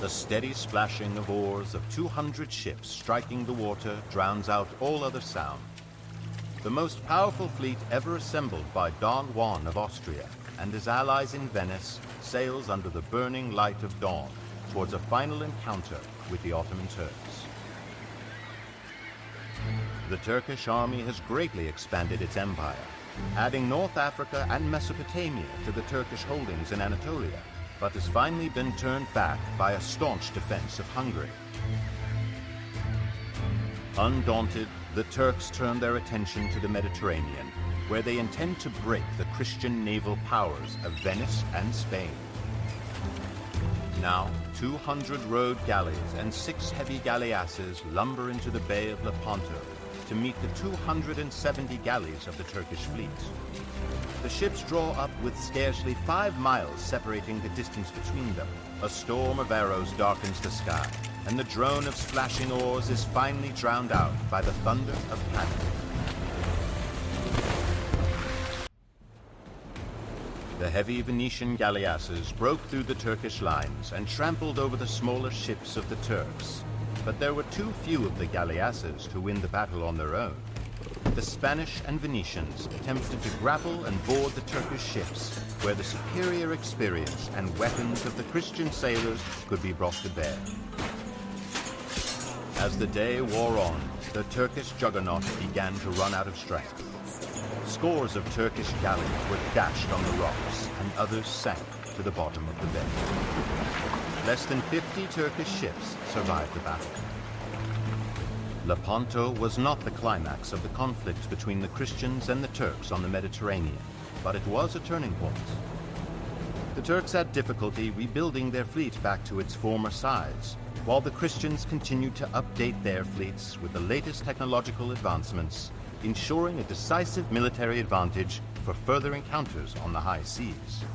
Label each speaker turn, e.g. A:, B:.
A: The steady splashing of oars of 200 ships striking the water drowns out all other sound. The most powerful fleet ever assembled by Don Juan of Austria and his allies in Venice sails under the burning light of dawn towards a final encounter with the Ottoman Turks. The Turkish army has greatly expanded its empire, adding North Africa and Mesopotamia to the Turkish holdings in Anatolia, but has finally been turned back by a staunch defense of Hungary. Undaunted, the Turks turn their attention to the Mediterranean, where they intend to break the Christian naval powers of Venice and Spain. Now, 200 rowed galleys and 6 heavy galleasses lumber into the Bay of Lepanto to meet the 270 galleys of the Turkish fleet. The ships draw up with scarcely 5 miles separating the distance between them. A storm of arrows darkens the sky, and the drone of splashing oars is finally drowned out by the thunder of cannon. The heavy Venetian galleasses broke through the Turkish lines and trampled over the smaller ships of the Turks. But there were too few of the galleasses to win the battle on their own. The Spanish and Venetians attempted to grapple and board the Turkish ships, where the superior experience and weapons of the Christian sailors could be brought to bear. As the day wore on, the Turkish juggernaut began to run out of strength. Scores of Turkish galleys were dashed on the rocks, and others sank to the bottom of the bay. Less than 50 Turkish ships survived the battle. Lepanto was not the climax of the conflict between the Christians and the Turks on the Mediterranean, but it was a turning point. The Turks had difficulty rebuilding their fleet back to its former size, while the Christians continued to update their fleets with the latest technological advancements, ensuring a decisive military advantage for further encounters on the high seas.